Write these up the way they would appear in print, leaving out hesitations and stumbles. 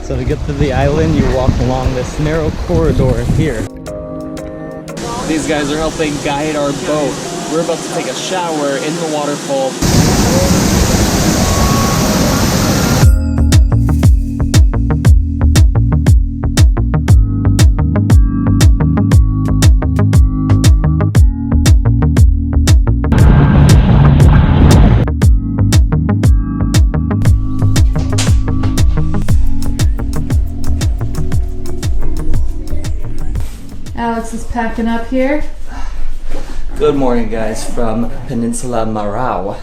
So to get to the island, you walk along this narrow corridor here. These guys are helping guide our boat. We're about to take a shower in the waterfall. Alex is packing up here. Good morning, guys, from Peninsula De Marau.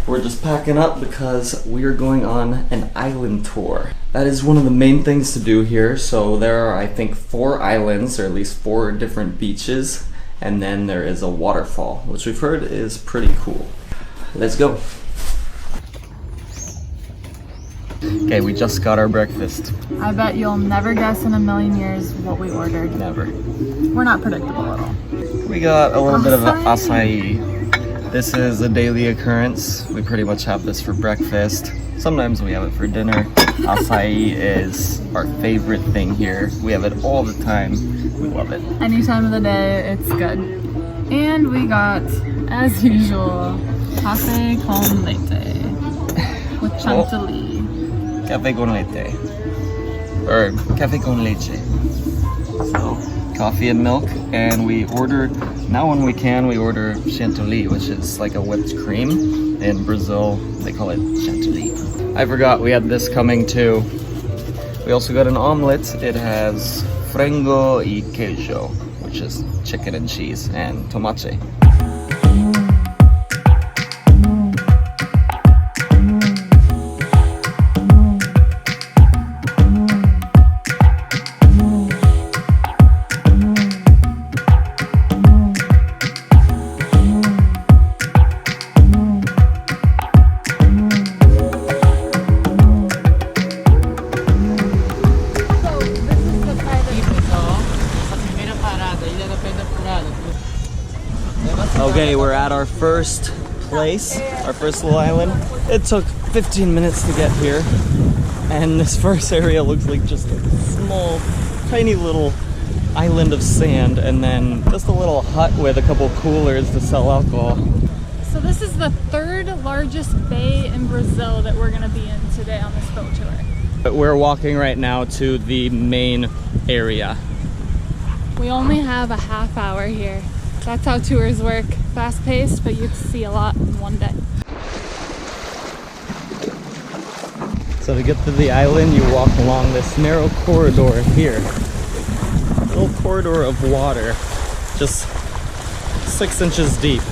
We're just packing up because we are going on an island tour. That is one of the main things to do here. So there are, I think, 4 islands, or at least 4 different beaches, and then there is a waterfall, which we've heard is pretty cool. Let's go. Okay, we just got our breakfast. I bet you'll never guess in a million years what we ordered. Never. We're not predictable at all. We got a little bit of acai. This is a daily occurrence. We pretty much have this for breakfast. Sometimes we have it for dinner. Acai is our favorite thing here. We have it all the time. We love it. Any time of the day, it's good. And we got, as usual, cafe con leche with chantilly. Cafe con leche. Or cafe con leche. So, coffee and milk. And we ordered, now when we can, we order chantilly, which is like a whipped cream. In Brazil, they call it chantilly. I forgot we had this coming too. We also got an omelet. It has frango y queijo, which is chicken and cheese, and tomate. Okay, we're at our first place, our first little island. It took 15 minutes to get here, and this first area looks like just a small, tiny little island of sand, and then just a little hut with a couple coolers to sell alcohol. So this is the 3rd largest bay in Brazil that we're going to be in today on this boat tour. But we're walking right now to the main area. We only have a half hour here. That's how tours work. Fast-paced, but you can see a lot in one day. So to get to the island, you walk along this narrow corridor here. A little corridor of water, just 6 inches deep.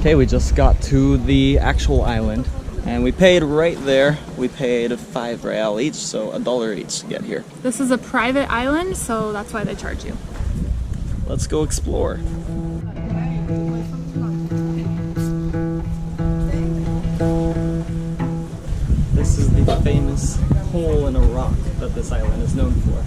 Okay, we just got to the actual island, and we paid right there. We paid 5 real each, so $1 each to get here. This is a private island, so that's why they charge you. Let's go explore. This is the famous hole in a rock that this island is known for.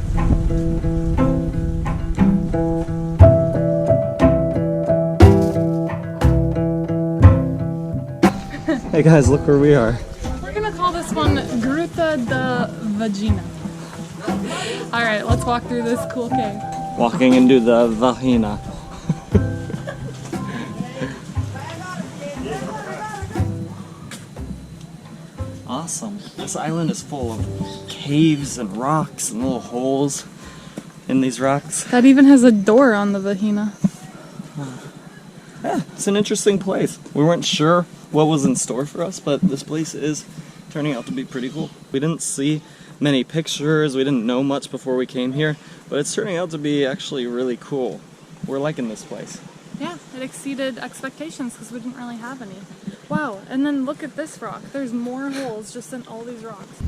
Hey guys, look where we are. We're gonna call this one Gruta da Vagina. Alright, let's walk through this cool cave. Walking into the vagina. Awesome. This island is full of caves and rocks and little holes in these rocks. That even has a door on the vagina. Yeah, it's an interesting place. We weren't sure what was in store for us, but this place is turning out to be pretty cool. We didn't see many pictures, we didn't know much before we came here, but it's turning out to be actually really cool. We're liking this place. Yeah, it exceeded expectations because we didn't really have any. Wow, and then look at this rock. There's more holes just in all these rocks.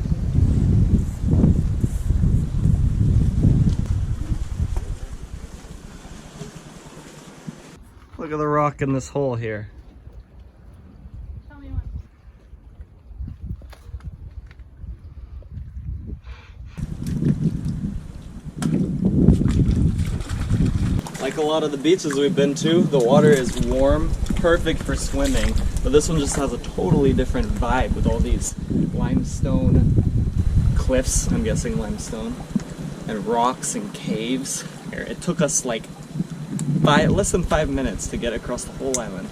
Look at the rock in this hole here. Tell me one. Like a lot of the beaches we've been to, the water is warm, perfect for swimming. But this one just has a totally different vibe with all these limestone cliffs, I'm guessing limestone, and rocks and caves. Here, it took us like less than 5 minutes to get across the whole island.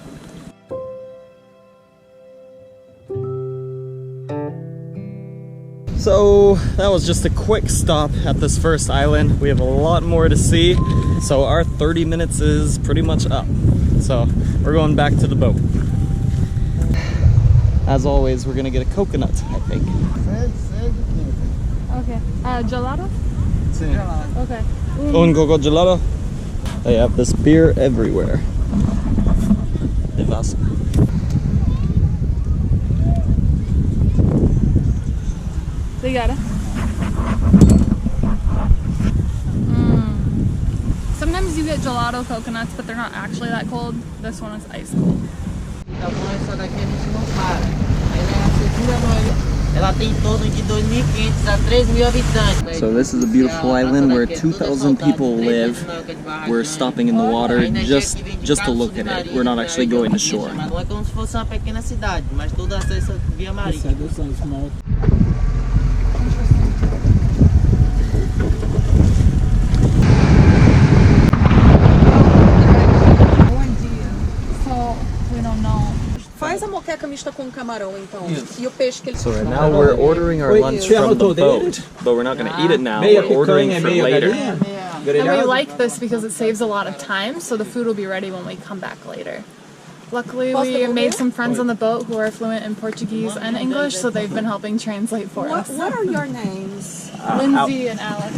So that was just a quick stop at this first island. We have a lot more to see. So our 30 minutes is pretty much up. So we're going back to the boat. As always, we're gonna get a coconut, I think. Okay. Gelato? Okay. Un coco gelato. They have this beer everywhere. Devasa. They got it. Sometimes you get gelato coconuts, but they're not actually that cold. This one is ice cold. So this is a beautiful island where 2,000 people live. We're stopping in the water just to look at it. We're not actually going to shore. Faz a moqueca mista com camarão, então. E o peixe que ele... So right now we're ordering our lunch from the boat, but we're not going to eat it now. We're ordering for later. And we like this because it saves a lot of time, so the food will be ready when we come back later. Luckily, we made some friends on the boat who are fluent in Portuguese and English, so they've been helping translate for us. What are your names? Lindsay and Alex.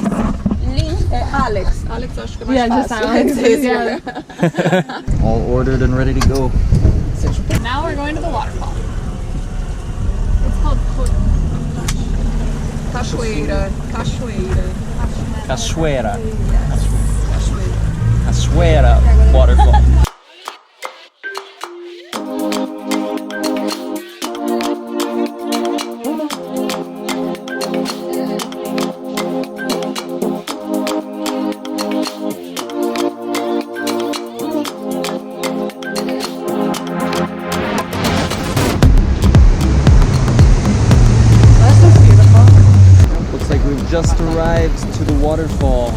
Alex. Alex, acho que é mais Yeah, just fácil. Alex. Yeah. All ordered and ready to go. Now we're going to the waterfall. It's called Cachoeira. Cachoeira. Cachoeira. Yes. Cachoeira waterfall. Just arrived to the waterfall.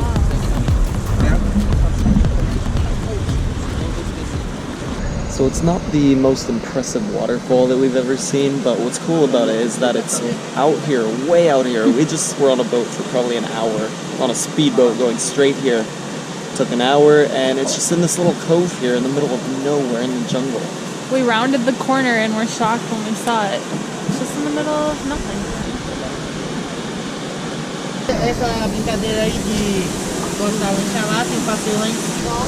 So it's not the most impressive waterfall that we've ever seen, but what's cool about it is that it's out here, way out here. We just were on a boat for probably an hour, on a speedboat going straight here. Took an hour, and it's just in this little cove here in the middle of nowhere in the jungle. We rounded the corner and were shocked when we saw it. It's just in the middle of nothing.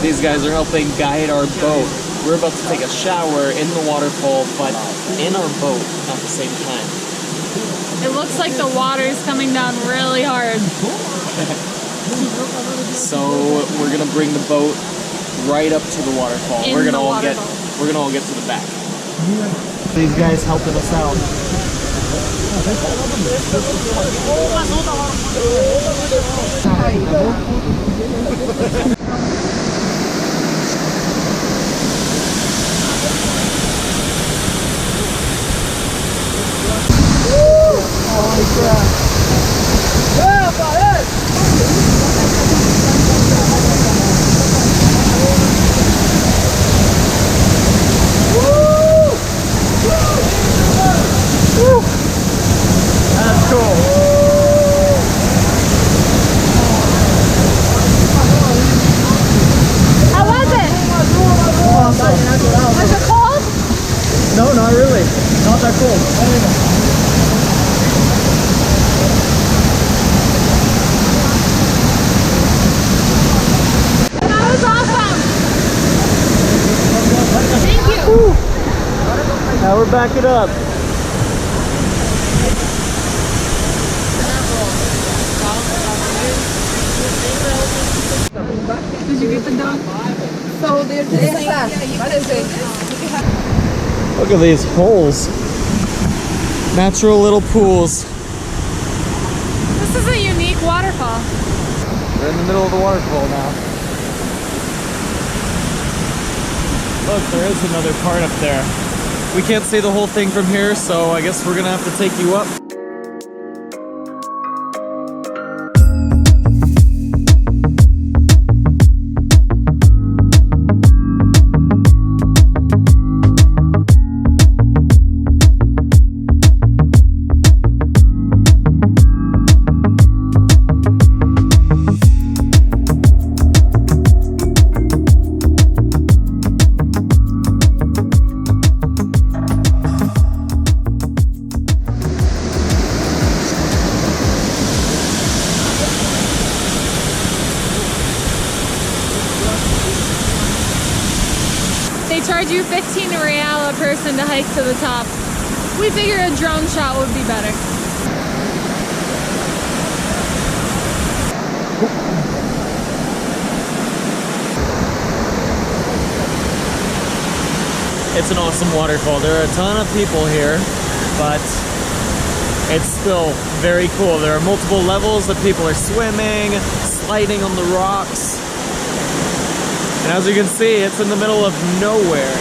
These guys are helping guide our boat. We're about to take a shower in the waterfall, but in our boat at the same time. It looks like the water is coming down really hard. So we're gonna bring the boat right up to the waterfall. We're gonna all get to the back. These guys helping us out. That's cool. How was it? Awesome. Was it cold? No, not really. Not that cold. That was awesome. Thank you. Now we're backing up. Did you get the dog? So there's Look at these holes. Natural little pools. This is a unique waterfall. We're in the middle of the waterfall now. Look, there is another part up there. We can't see the whole thing from here, so I guess we're gonna have to take you up. They charge you 15 real a person to hike to the top. We figure a drone shot would be better. It's an awesome waterfall. There are a ton of people here, but it's still very cool. There are multiple levels that people are swimming, sliding on the rocks. And as you can see, it's in the middle of nowhere.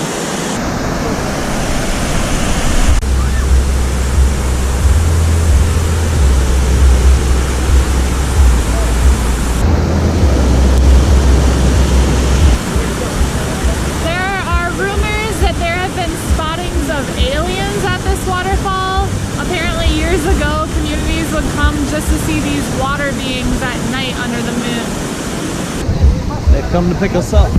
There are rumors that there have been spottings of aliens at this waterfall. Apparently years ago, communities would come just to see these water beings at night under the moon. They've come to pick us up.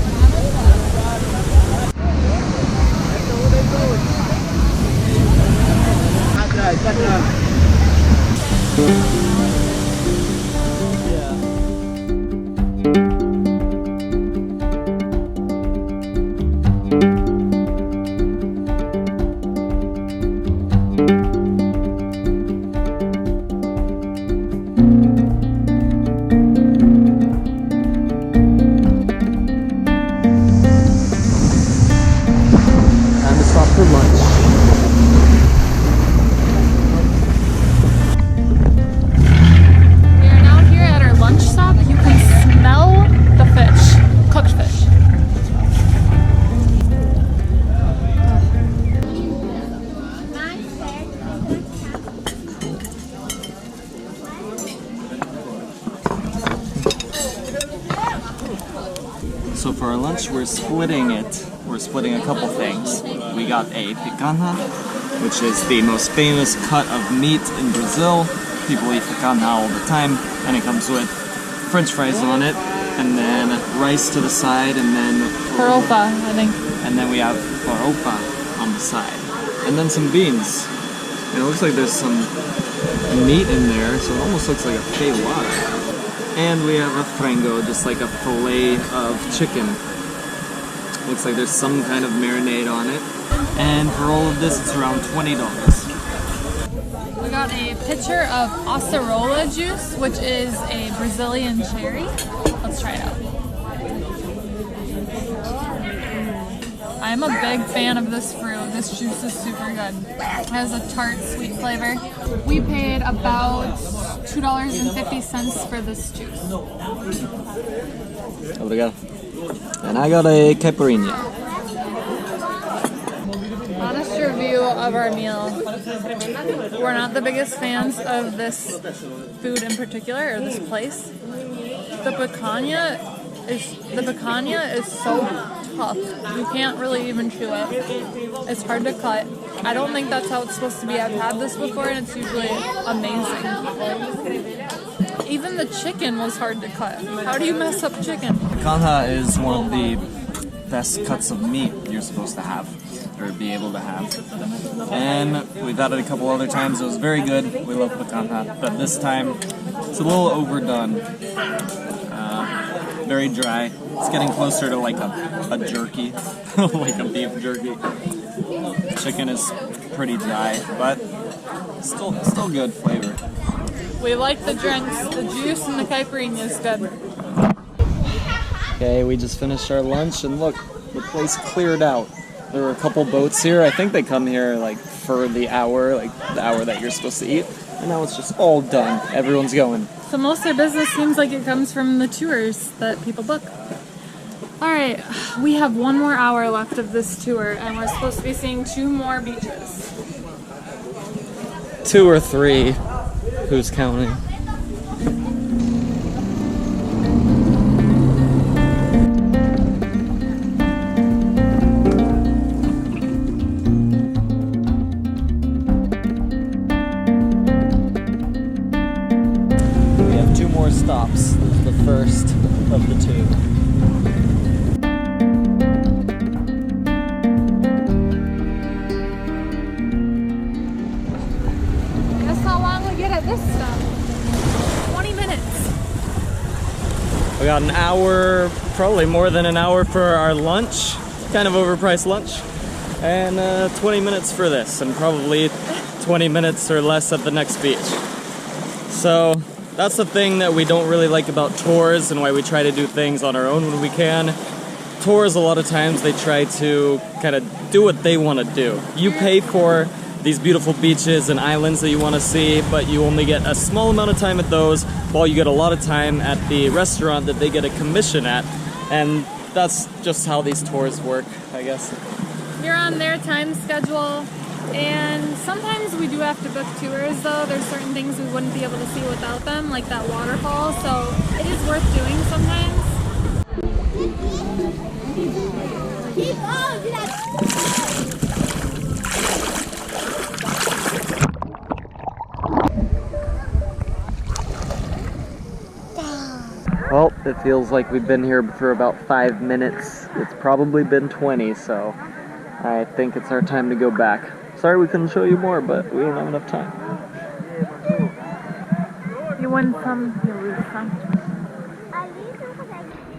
For lunch. We are now here at our lunch stop. You can smell the fish, cooked fish. So for our lunch, we're splitting it. We're splitting a couple things. We got a picanha, which is the most famous cut of meat in Brazil. People eat picanha all the time, and it comes with French fries on it, and then rice to the side, and then Farofa, I think. And then we have farofa on the side, and then some beans. And it looks like there's some meat in there, so it almost looks like a feijoada. And we have a frango, just like a fillet of chicken. Looks like there's some kind of marinade on it. And for all of this, it's around $20. We got a pitcher of acerola juice, which is a Brazilian cherry. Let's try it out. I'm a big fan of this fruit. This juice is super good. It has a tart, sweet flavor. We paid about $2.50 for this juice. Obrigado. And I got a caipirinha. Honest review of our meal. We're not the biggest fans of this food in particular, or this place. The picanha is so tough. You can't really even chew it. It's hard to cut. I don't think that's how it's supposed to be. I've had this before and it's usually amazing. Even the chicken was hard to cut. How do you mess up chicken? Picanha is one of the best cuts of meat you're supposed to have, or be able to have. And we've had it a couple other times. It was very good. We love picanha, but this time it's a little overdone. Very dry. It's getting closer to like a jerky, like a beef jerky. Chicken is pretty dry, but still good flavor. We like the drinks. The juice and the caipirinha is good. Okay, we just finished our lunch, and look, the place cleared out. There were a couple boats here. I think they come here like for the hour, like the hour that you're supposed to eat. And now it's just all done. Everyone's going. So most of their business seems like it comes from the tours that people book. Alright, we have 1 more hour left of this tour and we're supposed to be seeing 2 more beaches. 2 or 3. Who's counting? We have 2 more stops. This is the first of the 2. This stuff. 20 minutes. We got an hour, probably more than an hour for our lunch, kind of overpriced lunch, and 20 minutes for this, and probably 20 minutes or less at the next beach. So that's the thing that we don't really like about tours and why we try to do things on our own when we can. Tours, a lot of times they try to kind of do what they want to do. You pay for these beautiful beaches and islands that you want to see, but you only get a small amount of time at those, while you get a lot of time at the restaurant that they get a commission at, and that's just how these tours work, I guess. You're on their time schedule, and sometimes we do have to book tours though. There's certain things we wouldn't be able to see without them, like that waterfall, so it is worth doing sometimes. Well, it feels like we've been here for about 5 minutes. It's probably been 20, so I think it's our time to go back. Sorry we couldn't show you more, but we don't have enough time. You win some, you lose some.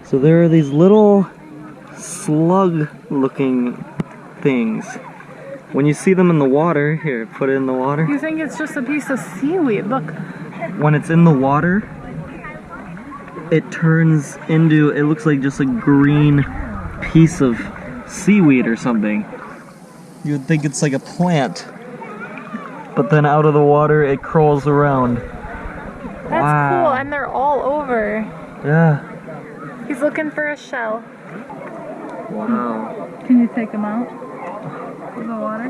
So there are these little slug-looking things. When you see them in the water, here, put it in the water. You think it's just a piece of seaweed, look. When it's in the water, it turns into, it looks like just a green piece of seaweed or something. You would think it's like a plant, but then out of the water it crawls around. That's cool, and they're all over. Yeah. He's looking for a shell. Wow. Can you take them out of the water?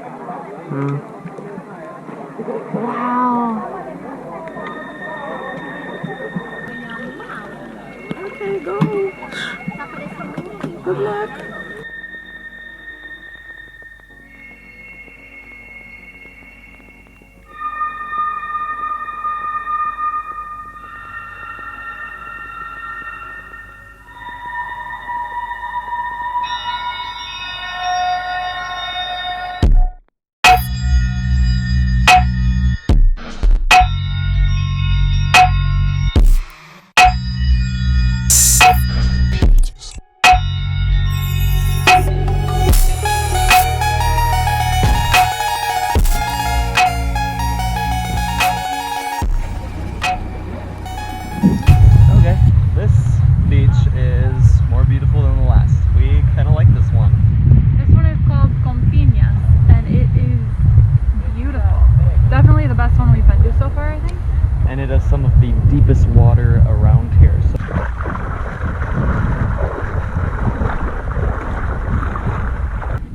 Wow. Okay, go. Good luck.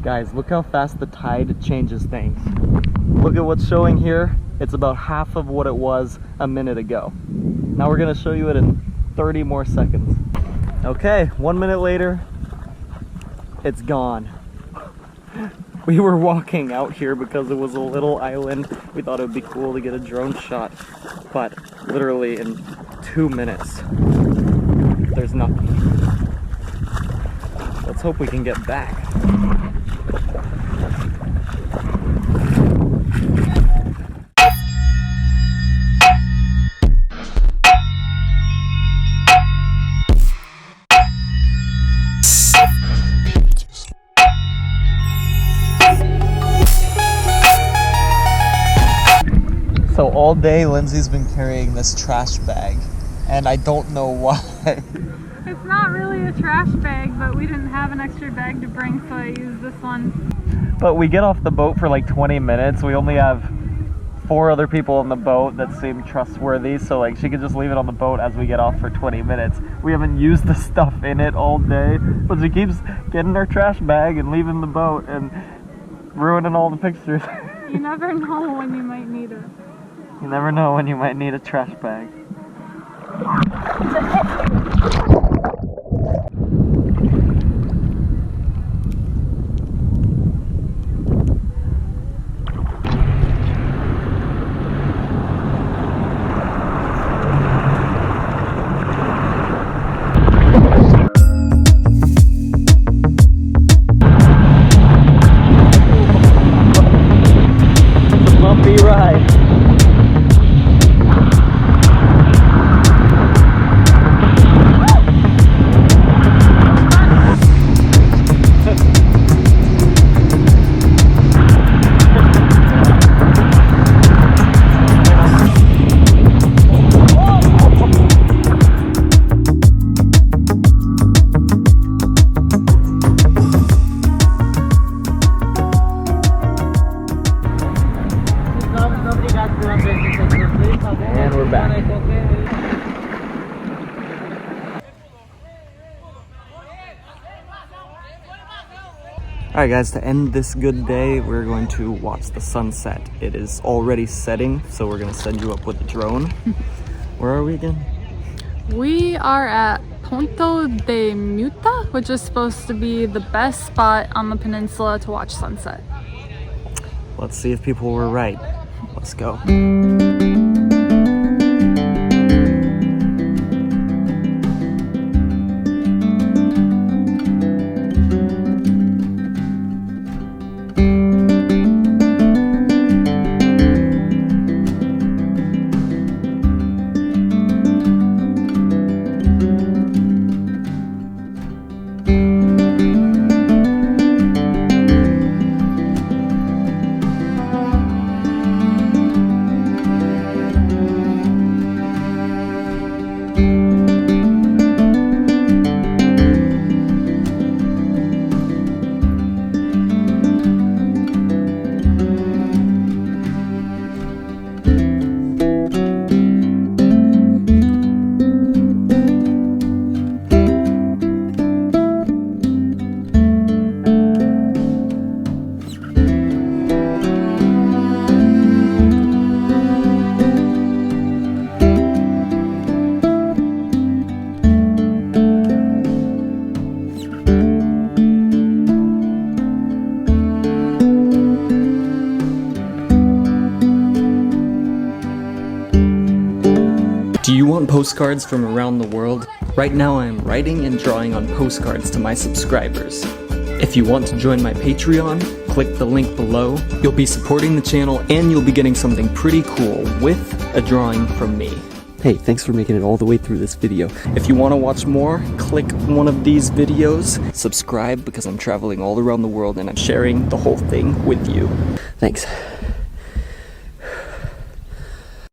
Guys, look how fast the tide changes things. Look at what's showing here. It's about half of what it was a minute ago. Now we're gonna show you it in 30 more seconds. Okay, 1 minute later, it's gone. We were walking out here because it was a little island. We thought it would be cool to get a drone shot, but literally in 2 minutes, there's nothing. Let's hope we can get back. So all day Lindsay's been carrying this trash bag, and I don't know why. It's not really a trash bag, but we didn't have an extra bag to bring, so I used this one. But we get off the boat for like 20 minutes. We only have 4 other people on the boat that seem trustworthy, so like she could just leave it on the boat as we get off for 20 minutes. We haven't used the stuff in it all day, but she keeps getting her trash bag and leaving the boat and ruining all the pictures. You never know when you might need it. You never know when you might need a trash bag. Bumpy ride. And we're back. Alright guys, to end this good day, we're going to watch the sunset. It is already setting, so we're going to send you up with a drone. Where are we again? We are at Ponto de Muta, which is supposed to be the best spot on the peninsula to watch sunset. Let's see if people were right. Let's go. Do you want postcards from around the world? Right now I am writing and drawing on postcards to my subscribers. If you want to join my Patreon, click the link below. You'll be supporting the channel and you'll be getting something pretty cool with a drawing from me. Hey, thanks for making it all the way through this video. If you want to watch more, click one of these videos. Subscribe because I'm traveling all around the world and I'm sharing the whole thing with you. Thanks.